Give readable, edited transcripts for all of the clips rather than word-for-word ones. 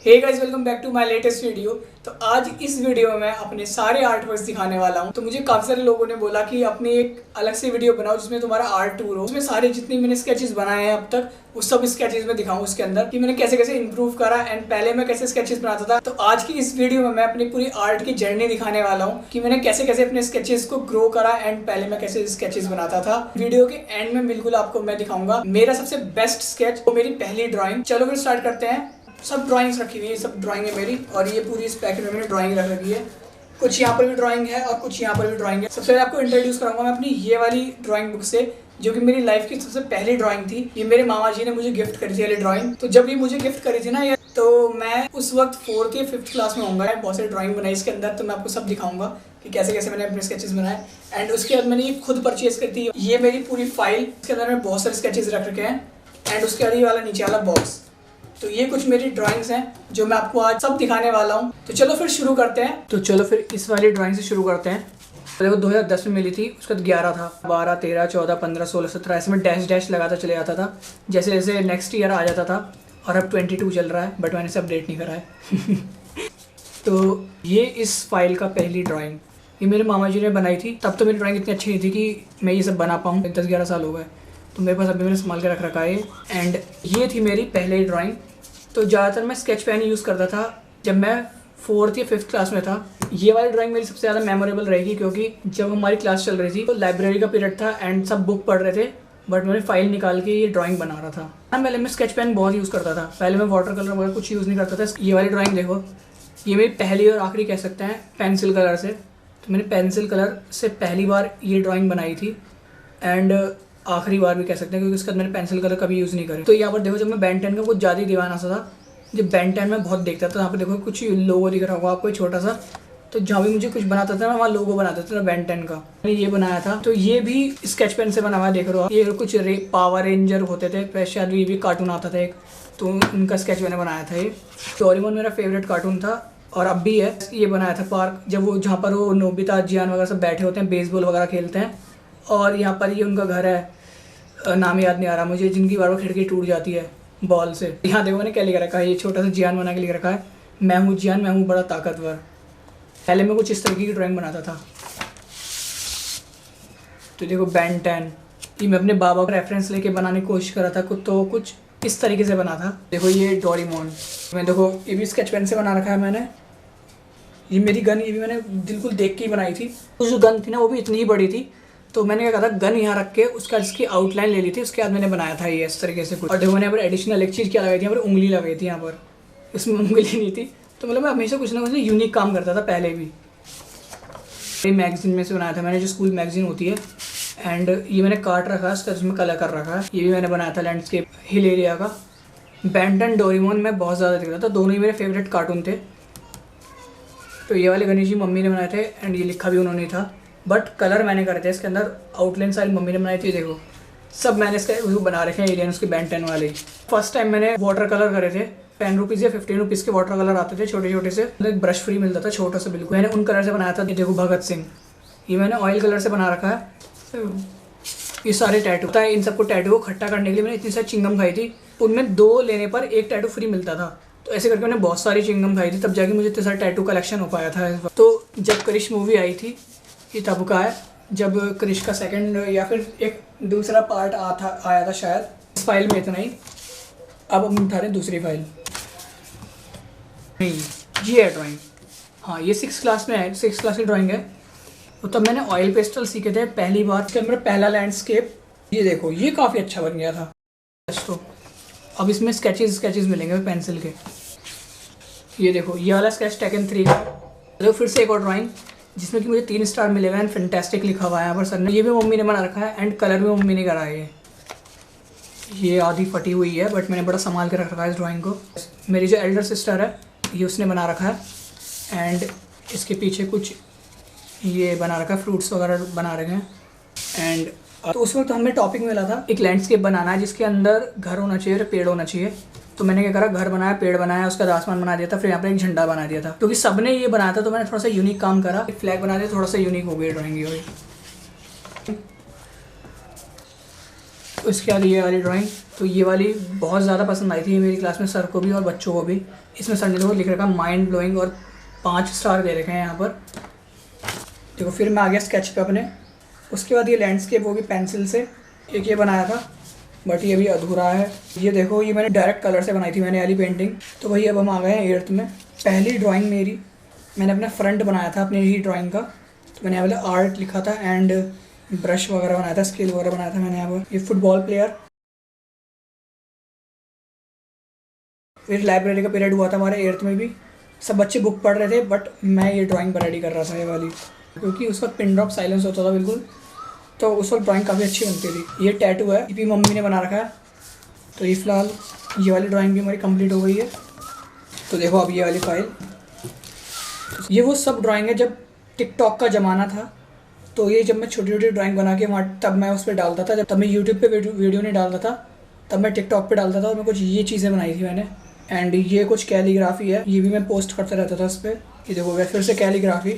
Hey guys, welcome back to my latest video. तो आज इस वीडियो में मैं अपने सारे आर्ट वर्क्स दिखाने वाला हूं। तो मुझे काफ़ी सारे लोगों ने बोला कि अपनी एक अलग से वीडियो बनाओ जिसमें तुम्हारा आर्ट टूर हो, उसमें सारे जितने मैंने स्केचेस बनाए हैं अब तक वो सब स्केचेस में दिखाऊं उसके अंदर कि मैंने कैसे कैसे इंप्रूव करा एंड पहले मैं कैसे स्केचेस बनाता था। तो आज की इस वीडियो में मैं अपनी पूरी आर्ट की जर्नी दिखाने वाला हूँ कि मैंने कैसे कैसे अपने स्केचेस को ग्रो करा एंड पहले मैं कैसे स्केचेस बनाता था। वीडियो के एंड में बिल्कुल आपको मैं दिखाऊंगा मेरा सबसे बेस्ट स्केच, वो मेरी पहली ड्रॉइंग। चलो फिर स्टार्ट करते हैं। सब ड्राइंग्स रखी हुई है, सब ड्राइंग है मेरी, और ये पूरी इस पैकेट में मैंने ड्राइंग रख रखी है। कुछ यहाँ पर भी ड्राइंग है और कुछ यहाँ पर भी ड्राइंग है। सबसे पहले आपको इंट्रोड्यूस कराऊंगा मैं अपनी ये वाली ड्राइंग बुक से, जो कि मेरी लाइफ की सबसे पहली ड्राइंग थी। ये मेरे मामा जी ने मुझे गिफ्ट करी थी ये ड्राइंग। तो जब ये मुझे गिफ्ट करी थी ना ये, तो मैं उस वक्त 4th या 5th क्लास में होऊंगा। बहुत सारी ड्राइंग बनाई इसके अंदर, तो मैं आपको सब दिखाऊंगा कि कैसे कैसे मैंने अपने स्केचेस बनाए। एंड उसके बाद मैंने ये खुद परचेज करी थी। ये मेरी पूरी फाइल, इसके अंदर मैं बहुत सारे स्केचेस रख रखे हैं। एंड उसके बाद ये वाला नीचे वाला बॉक्स। तो ये कुछ मेरी ड्राइंग्स हैं जो मैं आपको आज सब दिखाने वाला हूँ। तो चलो फिर शुरू करते हैं। तो चलो फिर इस वाली ड्राइंग से शुरू करते हैं। देखो 2010 में मिली थी, उसका 11 था, 12, 13, 14, 15, 16, 17 ऐसे में डैश डैश लगाता चले जाता था जैसे जैसे नेक्स्ट ईयर आ जाता था। और अब 22 चल रहा है, बट मैंने इसे अपडेट नहीं करा है। तो ये इस फाइल का पहली ड्राइंग ये मेरे मामा जी ने बनाई थी। तब तो मेरी ड्राइंग इतनी अच्छी नहीं थी कि मैं ये सब बना पाऊँ। 10-11 साल हो गए, तो मेरे पास अभी मैंने संभाल के रख रखा है। एंड ये थी मेरी पहली ड्राइंग। तो ज़्यादातर मैं स्केच पेन यूज़ करता था जब मैं 4th या 5th क्लास में था। ये वाली ड्राइंग मेरी सबसे ज़्यादा मेमोरेबल रहेगी, क्योंकि जब हमारी क्लास चल रही थी तो लाइब्रेरी का पीरियड था एंड सब बुक पढ़ रहे थे, बट मैंने फाइल निकाल के ये ड्राइंग बना रहा था। पहले मैं स्केच पेन बहुत यूज़ करता था, पहले मैं वाटर कलर वगैरह कुछ यूज़ नहीं करता था। ये वाली ड्राइंग देखो, ये मेरी पहली और आखिरी कह सकते हैं पेंसिल कलर से। तो मैंने पेंसिल कलर से पहली बार ये ड्राइंग बनाई थी एंड आखिरी बार भी कह सकते हैं, क्योंकि उसके बाद मैंने पेंसिल कलर कभी यूज़ नहीं करी। तो यहाँ पर देखो, जब मैं Ben 10 का कुछ ज़्यादा ही दीवाना सा था, जब Ben 10 में बहुत देखता था, यहाँ पर देखो कुछ लोगो दिख रहा होगा आपको छोटा सा। तो जहाँ भी मुझे कुछ बनाता था मैं वहाँ लोगो बनाता था Ben 10 का। मैंने ये बनाया था। तो ये भी स्केच पेन से बना हुआ है, देख रहे हो आप। ये कुछ पावर रेंजर होते थे, शायद ये भी कार्टून आता था एक, तो उनका स्केच मैंने बनाया था। ये डोरेमोन मेरा फेवरेट कार्टून था और अब भी है। ये बनाया था पार्क, जब वो जहाँ पर वो नोबिता, जियान वगैरह सब बैठे होते हैं, बेसबॉल वगैरह खेलते हैं। और यहाँ पर ये उनका घर है, नाम याद नहीं आ रहा मुझे, जिनकी बार खिड़की टूट जाती है बॉल से। यहाँ देखो मैंने क्या लिख रखा है, ये छोटा सा जियान बना के लिख रखा है, मैं हूँ जियान, मैं हूँ बड़ा ताकतवर। पहले मैं कुछ इस तरीके की ड्राइंग बनाता था। तो देखो Ben 10, ये मैं अपने बाबा का रेफरेंस लेके बनाने की कोशिश करा था, तो कुछ इस तरीके से बना था। देखो ये डोरेमोन, मैं देखो ये भी स्केच पेन से बना रखा है मैंने। ये मेरी गन, ये भी मैंने बिल्कुल देख के ही बनाई थी। जो गन थी ना वो भी इतनी ही बड़ी थी, तो मैंने क्या कहा था, गन यहाँ रख के उसका इसकी आउटलाइन ले ली थी, उसके बाद मैंने बनाया था ये इस तरीके से कुछ। और देखो मैंने यहाँ पर एडिशनल एक चीज़ क्या लगाई थी, यहाँ पर उंगली लगाई थी, यहाँ पर इसमें उंगली नहीं थी। तो मतलब मैं हमेशा कुछ ना कुछ यूनिक काम करता था पहले भी। ये मैगजीन में से बनाया था मैंने, जो स्कूल मैगजीन होती है। एंड ये मैंने काट रखा है, उसका जिसमें कलर कर रखा है। ये भी मैंने बनाया था लैंडस्केप हिल एरिया का। Ben 10 डोरेमोन में बहुत ज़्यादा दिख रहा था, दोनों ही मेरे फेवरेट कार्टून थे। तो ये वाले गणेश जी मम्मी ने बनाए थे एंड ये लिखा भी उन्होंने था, बट कलर मैंने करे थे इसके अंदर। आउटलाइन सारी मम्मी ने बनाई थी। देखो सब मैंने इसका वो बना रखे हैं एलियन, उसके Ben 10 वाले। फर्स्ट टाइम मैंने वाटर कलर करे थे। 10 रुपीज़ या 15 रुपीज़ के वाटर कलर आते थे छोटे छोटे से, एक ब्रश फ्री मिलता था छोटा सा बिल्कुल। मैंने उन कलर से बनाया था। ये देखो भगत सिंह, ये मैंने ऑयल कलर से बना रखा है। ये सारे टैटू था, इन सबको टैटू को इकट्ठा करने के लिए मैंने इतनी सारी चिंगम खाई थी, उनमें 2 लेने पर 1 टैटू फ्री मिलता था। तो ऐसे करके मैंने बहुत सारी चिंगम खाई थी, तब जाके मुझे इतने सारे टैटू कलेक्शन हो पाया था। तो जब क्रिश मूवी आई थी, ये तब का है, जब क्रिश का सेकंड या फिर एक दूसरा पार्ट आया था शायद। इस फाइल में इतना ही। अब हम उठा रहे हैं दूसरी फाइल। नहीं, ये है ड्राइंग। हाँ, ये 6th क्लास में है, 6th क्लास की ड्राइंग है। तो तब मैंने ऑयल पेस्टल सीखे थे पहली बार। इसके अंदर पहला लैंडस्केप, ये देखो ये काफ़ी अच्छा बन गया था। तो अब इसमें स्केचेस मिलेंगे पेंसिल के। ये देखो ये वाला स्केच टेकन 3 का। तो फिर से एक और ड्राइंग जिसमें कि मुझे 3 स्टार मिले हुए हैं, फैंटास्टिक लिखा हुआ है यहाँ पर सर ने। ये भी मम्मी ने बना रखा है एंड कलर भी मम्मी ने करा है। ये आधी फटी हुई है, बट मैंने बड़ा संभाल के रख रखा है इस ड्राइंग को। मेरी जो एल्डर सिस्टर है, ये उसने बना रखा है। एंड इसके पीछे कुछ ये बना रखा है, फ्रूट्स वगैरह बना रखे हैं। एंड तो उस वक्त हमें टॉपिक मिला था एक लैंडस्केप बनाना है जिसके अंदर घर होना चाहिए और पेड़ होना चाहिए। तो मैंने क्या करा, घर बनाया, पेड़ बनाया, उसका आसमान बना दिया था, फिर यहाँ पर एक झंडा बना दिया था। क्योंकि सबने ये बनाया था तो मैंने थोड़ा सा यूनिक काम करा, एक फ्लैग बना दिया, थोड़ा सा यूनिक हो गई ड्राइंग। ये उसके बाद ये वाली ड्राइंग, तो ये वाली बहुत ज़्यादा पसंद आई थी मेरी क्लास में, सर को भी और बच्चों को भी। इसमें सर ने तो लिख रखा माइंड ब्लोइंग और 5 स्टार दे रखे हैं यहाँ पर। देखो फिर मैं आ गया स्केच पे अपने। उसके बाद ये लैंडस्केप, वो भी पेंसिल से। एक ये बनाया था बट ये भी अधूरा है। ये देखो, ये मैंने डायरेक्ट कलर से बनाई थी मैंने वाली पेंटिंग। तो वही अब हम आ गए हैं 8th में। पहली ड्राइंग मेरी, मैंने अपना फ्रंट बनाया था अपनी ही ड्राइंग का। तो मैंने यहाँ पर आर्ट लिखा था एंड ब्रश वगैरह बनाया था, स्केल वगैरह बनाया था मैंने यहाँ पर। ये फुटबॉल प्लेयर। फिर लाइब्रेरी का पीरियड हुआ था हमारे 8th में भी। सब बच्चे बुक पढ़ रहे थे बट मैं ये ड्राइंग रेडी कर रहा था ये वाली, क्योंकि उस वक्त पिन ड्रॉप साइलेंस होता था बिल्कुल, तो उस वक्त ड्राइंग काफ़ी अच्छी बनती थी। ये टैटू है, ये भी मम्मी ने बना रखा है। तो ये फ़िलहाल ये वाली ड्राइंग भी हमारी कंप्लीट हो गई है। तो देखो अब ये वाली फाइल, ये वो सब ड्राइंग है जब टिकटॉक का ज़माना था। तो ये जब मैं छोटी छोटी ड्राइंग बना के वहाँ तब मैं उस पर डालता था। तब मैं यूट्यूब पे वीडियो नहीं डालता था, तब मैं टिकटॉक पे डालता था और मैं कुछ ये चीज़ें बनाई थी मैंने। एंड ये कुछ कैलीग्राफी है, ये भी मैं पोस्ट करता रहता था उस पर। ये देखो फिर से कैलीग्राफी,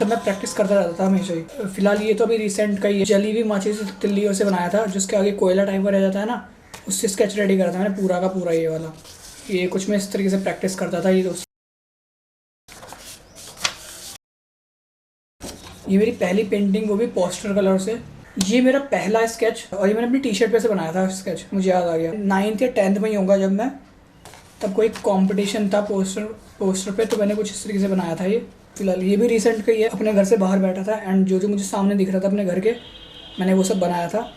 तब मैं प्रैक्टिस करता रहता था हमेशा ही। फिलहाल ये तो अभी रिसेंट का ही है, जली हुई माचिस तिल्लियों से बनाया था, जिसके आगे कोयला टाइप का रह जाता है ना, उससे स्केच रेडी करा था मैंने पूरा का पूरा ये वाला। ये कुछ मैं इस तरीके से प्रैक्टिस करता था। ये मेरी पहली पेंटिंग, वो भी पोस्टर कलर से। ये मेरा पहला स्केच, और ये मैंने अपनी टी-शर्ट पे से बनाया था स्केच, मुझे याद आ गया। 9th या 10th में ही होगा जब मैं, तब कोई कंपटीशन था पोस्टर पे, तो मैंने कुछ इस तरीके से बनाया था ये। फिलहाल ये भी रिसेंट का ही है, अपने घर से बाहर बैठा था एंड जो जो मुझे सामने दिख रहा था अपने घर के, मैंने वो सब बनाया था।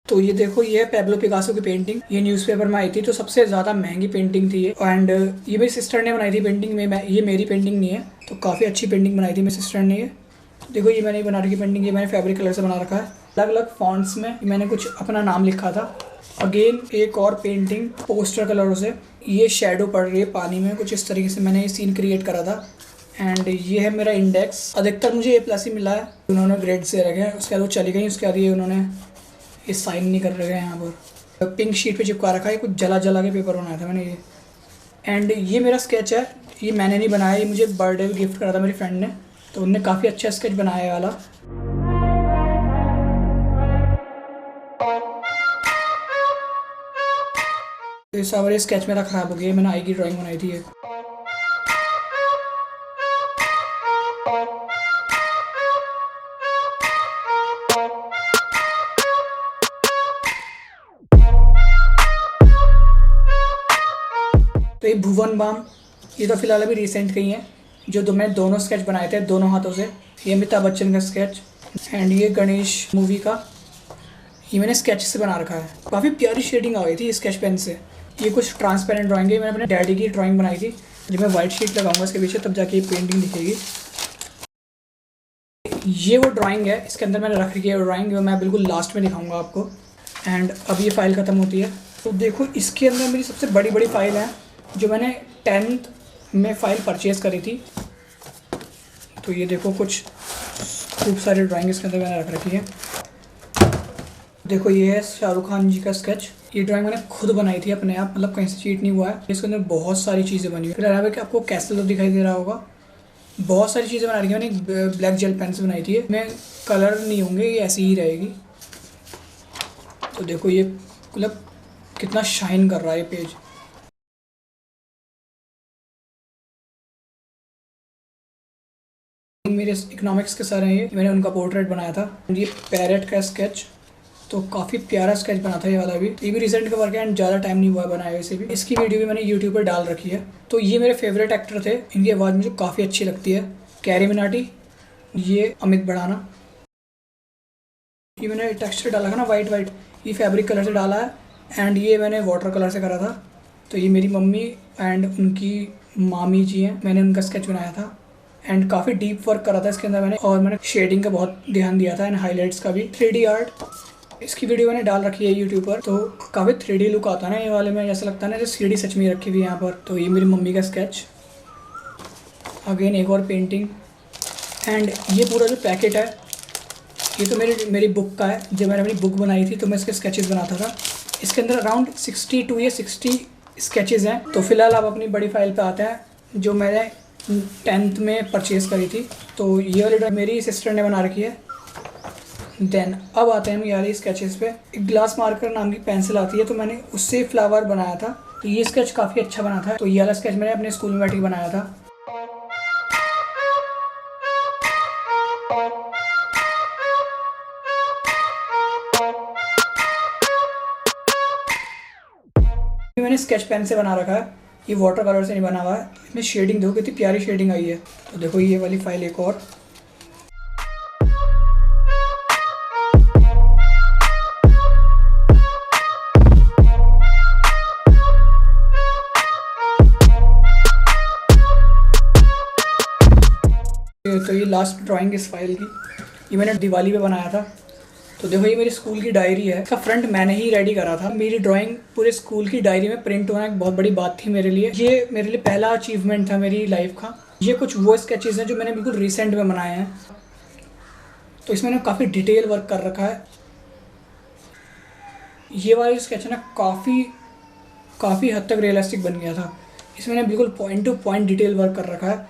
तो ये देखो, ये है पैब्लो पिकासो की पेंटिंग। ये न्यूज़पेपर में आई थी, तो सबसे ज़्यादा महंगी पेंटिंग थी ये। एंड ये मेरी सिस्टर ने बनाई थी पेंटिंग में, ये मेरी पेंटिंग नहीं है। तो काफ़ी अच्छी पेंटिंग बनाई थी मेरी सिस्टर ने ये। देखो ये मैंने बना रखी पेंटिंग, ये मैंने फैब्रिक कलर से बना रखा है। अलग अलग फॉन्ट्स में मैंने कुछ अपना नाम लिखा था। अगेन एक और पेंटिंग पोस्टर कलरों से। ये शेडो पड़ रही है पानी में, कुछ इस तरीके से मैंने ये सीन क्रिएट करा था। एंड ये है मेरा इंडेक्स। अधिकतर मुझे A+ ही मिला है, उन्होंने ग्रेड्स दे रखे हैं। उसके बाद वो चली गई, उसके बाद ये उन्होंने ये साइन नहीं कर रखे हैं यहाँ पर। पिंक शीट पे चिपका रखा है, कुछ जला के पेपर बनाया था मैंने ये। एंड ये मेरा स्केच है, ये मैंने नहीं बनाया, ये मुझे बर्थडे में गिफ्ट करा था मेरी फ्रेंड ने, तो उनने काफ़ी अच्छा स्केच बनाया है वाला। ये सारे स्केच मेरा ख़राब हो गया, मैंने आई की ड्राइंग बनाई थी एक। तो ये भुवन बाम, ये तो फिलहाल अभी रिसेंट के ही हैं, जो मैंने दोनों स्केच बनाए थे दोनों हाथों से। ये अमिताभ बच्चन का स्केच एंड ये गणेश मूवी का, ये मैंने स्केच से बना रखा है। काफ़ी प्यारी शेडिंग आ गई थी स्केच पेन से। ये कुछ ट्रांसपेरेंट ड्राइंग है, मैंने अपने डैडी की ड्राइंग बनाई थी। जब मैं वाइट शीट लगाऊंगा इसके पीछे तब जाके ये पेंटिंग दिखेगी। ये वो ड्राइंग है, इसके अंदर मैंने रख रखी है ड्राइंग, जो मैं बिल्कुल लास्ट में दिखाऊंगा आपको। एंड अब ये फाइल ख़त्म होती है, तो देखो इसके अंदर मेरी सबसे बड़ी फाइल है, जो मैंने 10th में फ़ाइल परचेज़ करी थी। तो ये देखो कुछ खूब सारी ड्राइंग इसके अंदर मैंने रख रखी है। देखो ये है शाहरुख खान जी का स्केच। ये ड्राइंग मैंने खुद बनाई थी अपने आप, मतलब कहीं से चीट नहीं हुआ है। इसके अंदर बहुत सारी चीज़ें बनी हुई। फिर अलावा कि आपको कैसल तो दिखाई दे रहा होगा, बहुत सारी चीज़ें बना रही है मैंने। ब्लैक जेल पेन से बनाई थी, मैं कलर नहीं होंगे, ये ऐसी ही रहेगी। तो देखो ये मतलब कितना शाइन कर रहा है ये पेज। मेरे इकोनॉमिक्स के सर हैं ये, मैंने उनका पोर्ट्रेट बनाया था। ये पैरेट का स्केच, तो काफ़ी प्यारा स्केच बना था ये वाला भी। ये भी रिसेंट का वर्क है एंड ज़्यादा टाइम नहीं हुआ बनाया वैसे भी। इसकी वीडियो भी मैंने यूट्यूब पर डाल रखी है। तो ये मेरे फेवरेट एक्टर थे, इनकी आवाज़ मुझे काफ़ी अच्छी लगती है। कैरी मिनाटी, ये अमित बढ़ाना। ये मैंने टेक्सचर डाला था ना वाइट, ये फैब्रिक कलर से डाला है एंड ये मैंने वाटर कलर से करा था। तो ये मेरी मम्मी एंड उनकी मामी जी हैं, मैंने उनका स्केच बनाया था एंड काफ़ी डीप वर्क करा था इसके अंदर मैंने। और मैंने शेडिंग का बहुत ध्यान दिया था एंड हाईलाइट्स का भी। 3D आर्ट, इसकी वीडियो मैंने डाल रखी है यूट्यूब पर। तो काफ़ी 3D लुक आता है ना ये वाले में, जैसा लगता है ना जैसे सीढ़ी सच में रखी हुई है यहाँ पर। तो ये मेरी मम्मी का स्केच। अगेन एक और पेंटिंग एंड ये पूरा जो पैकेट है ये तो मेरी बुक का है। जब मैंने अपनी बुक बनाई थी तो मैं इसके स्केचेस बनाता था। इसके अंदर अराउंड 62 या 60 स्केचेस हैं। तो फिलहाल आप अपनी बड़ी फाइल पे आते हैं जो मैंने 10th में परचेज़ करी थी। तो ये वाली ड्राइंग मेरी सिस्टर ने बना रखी है। देन अब आते हैं हम यार स्केचेस पे। एक ग्लास मार्कर नाम की पेंसिल आती है, तो मैंने उससे फ्लावर बनाया था। तो ये स्केच काफ़ी अच्छा बना था। तो ये वाला स्केच मैंने अपने स्कूल में बैठ के बनाया था। मैंने स्केच पेन से बना रखा है, ये वाटर कलर से नहीं बना हुआ है। इसमें शेडिंग देखो कितनी प्यारी शेडिंग आई है। तो देखो ये वाली फाइल एक और। तो ये लास्ट ड्राइंग इस फाइल की, ये मैंने दिवाली पे बनाया था। तो देखो ये मेरी स्कूल की डायरी है, इसका फ्रंट मैंने ही रेडी करा था। मेरी ड्राइंग पूरे स्कूल की डायरी में प्रिंट होना एक बहुत बड़ी बात थी मेरे लिए। ये मेरे लिए पहला अचीवमेंट था मेरी लाइफ का। ये कुछ वो स्केचेस हैं जो मैंने बिल्कुल रिसेंट में बनाए हैं। तो इसमें ना काफ़ी डिटेल वर्क कर रखा है। ये वाला स्केच है ना काफ़ी हद तक रियलिस्टिक बन गया था। इसमें ना बिल्कुल point two point detail work कर रखा है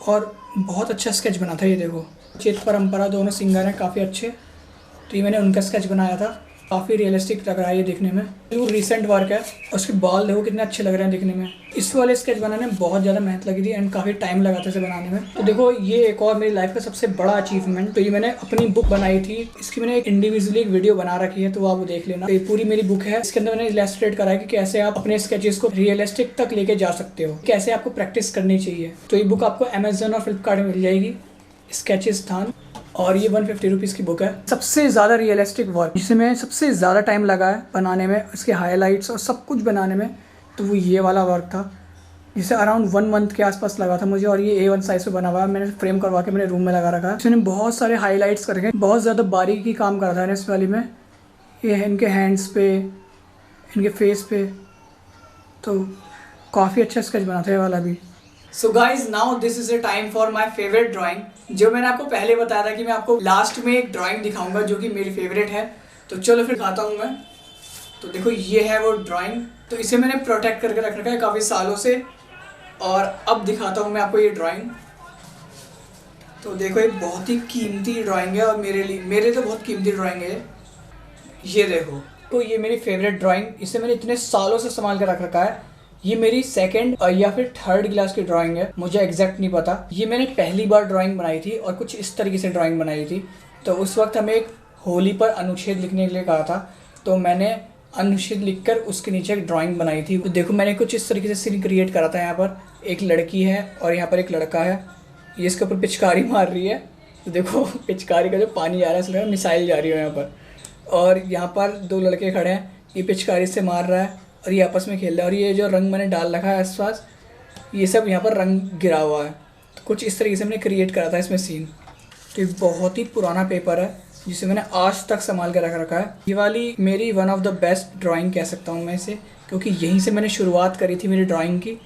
और बहुत अच्छा स्केच बना था। ये देखो चित परंपरा दोनों सिंगर हैं काफ़ी अच्छे। तो ये मैंने उनका स्केच बनाया था, काफ़ी रियलिस्टिक लग रहा है ये देखने में। बिल्कुल रिसेंट वर्क है और उसके बाल देखो कितने अच्छे लग रहे हैं दिखने में। इस वाले स्केच बनाने में बहुत ज़्यादा मेहनत लगी थी एंड काफ़ी टाइम लगा था इसे बनाने में। तो देखो ये एक और मेरी लाइफ का सबसे बड़ा अचीवमेंट। तो ये मैंने अपनी बुक बनाई थी, इसकी मैंने एक इंडिविजुअली एक वीडियो बना रखी है, तो आप वो देख लेना। तो ये पूरी मेरी बुक है, इसके अंदर मैंने इलस्ट्रेट करा है कि कैसे आप अपने स्केचेस को रियलिस्टिक तक लेके जा सकते हो, कैसे आपको प्रैक्टिस करनी चाहिए। तो ये बुक आपको अमेजोन और फ्लिपकार्ट में मिल जाएगी, स्केचेस स्थान। और ये 150 रुपीज़ की बुक है। सबसे ज़्यादा रियलिस्टिक वर्क जिसमें सबसे ज़्यादा टाइम लगा है बनाने में, इसके हाईलाइट्स और सब कुछ बनाने में, तो वो ये वाला वर्क था जिसे अराउंड 1 मंथ के आसपास लगा था मुझे। और ये A1 साइज़ पे बना हुआ है, मैंने फ्रेम करवा के मेरे रूम में लगा रखा है। इसने बहुत सारे हाईलाइट्स करके बहुत ज़्यादा बारीकी काम करा था इस वाली में। ये है इनके हैंड्स पे, इनके फेस पे, तो काफ़ी अच्छा स्केच बना था ये वाला भी। So guys now this is a time for my favourite drawing, जो मैंने आपको पहले बताया था कि मैं आपको लास्ट में एक ड्राइंग दिखाऊंगा जो कि मेरी फेवरेट है। तो चलो फिर दिखाता हूँ मैं। तो देखो ये है वो ड्राइंग। तो इसे मैंने प्रोटेक्ट करके रख रखा है काफ़ी सालों से, और अब दिखाता हूँ मैं आपको ये ड्राइंग। तो देखो एक बहुत ही कीमती ड्राइंग है और मेरे तो बहुत कीमती ड्राइंग है ये देखो। तो ये मेरी फेवरेट ड्राइंग, इसे मैंने इतने सालों से संभाल के रख रखा है। ये मेरी सेकंड या फिर थर्ड क्लास की ड्राइंग है, मुझे एग्जैक्ट नहीं पता। ये मैंने पहली बार ड्राइंग बनाई थी और कुछ इस तरीके से ड्राइंग बनाई थी। तो उस वक्त हमें एक होली पर अनुच्छेद लिखने के लिए कहा था, तो मैंने अनुच्छेद लिखकर उसके नीचे एक ड्राइंग बनाई थी। तो देखो मैंने कुछ इस तरीके से सीन क्रिएट करा था। यहाँ पर एक लड़की है और यहाँ पर एक लड़का है, ये इसके ऊपर पिचकारी मार रही है। तो देखो पिचकारी का जो पानी जा रहा है इसलिए मिसाइल जा रही है यहाँ पर। और यहाँ पर 2 लड़के खड़े हैं, ये पिचकारी से मार रहा है और ये आपस में खेल रहा है। और ये जो रंग मैंने डाल रखा है आसपास, ये सब यहाँ पर रंग गिरा हुआ है। तो कुछ इस तरीके से मैंने क्रिएट करा था इसमें सीन। तो ये बहुत ही पुराना पेपर है जिसे मैंने आज तक संभाल के रख रखा है। ये वाली मेरी one of the best drawing कह सकता हूँ मैं इसे, क्योंकि यहीं से मैंने शुरुआत करी थी मेरी ड्राइंग की।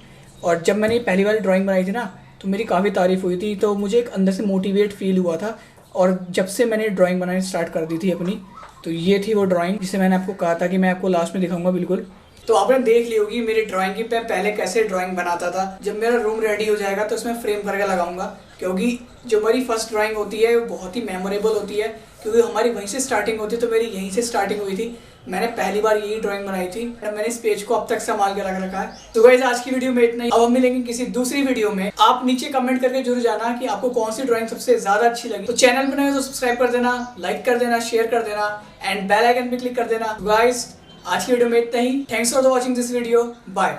और जब मैंने पहली बार ड्राइंग बनाई थी ना, तो मेरी काफ़ी तारीफ़ हुई थी, तो मुझे एक अंदर से मोटिवेट फील हुआ था। और जब से मैंने ड्राइंग बनानी स्टार्ट कर दी थी अपनी, तो ये थी वो ड्राइंग जिसे मैंने आपको कहा था कि मैं आपको लास्ट में दिखाऊंगा बिल्कुल। तो आपने देख ली होगी मेरी ड्राइंग की मैं पहले कैसे ड्राइंग बनाता था। जब मेरा रूम रेडी हो जाएगा तो इसमें फ्रेम करके लगाऊंगा, क्योंकि जो मेरी फर्स्ट ड्राइंग होती है वो बहुत ही मेमोरेबल होती है, क्योंकि हमारी वहीं से स्टार्टिंग होती है। तो मेरी यहीं से स्टार्टिंग हुई थी, मैंने पहली बार यही ड्राइंग बनाई थी और मैंने इस पेज को अब तक संभाल के रख रखा है। तो गाइस आज की वीडियो में इतना ही। अब हम मिलेंगे किसी दूसरी वीडियो में। आप नीचे कमेंट करके जरूर जाना कि आपको कौन सी ड्राइंग सबसे ज्यादा अच्छी लगी। तो चैनल पर नए हो तो सब्सक्राइब कर देना, लाइक कर देना, शेयर कर देना एंड बेल आइकन पे क्लिक कर देना। गाइस आज की वीडियो में इतना ही। Thanks for watching this video, bye.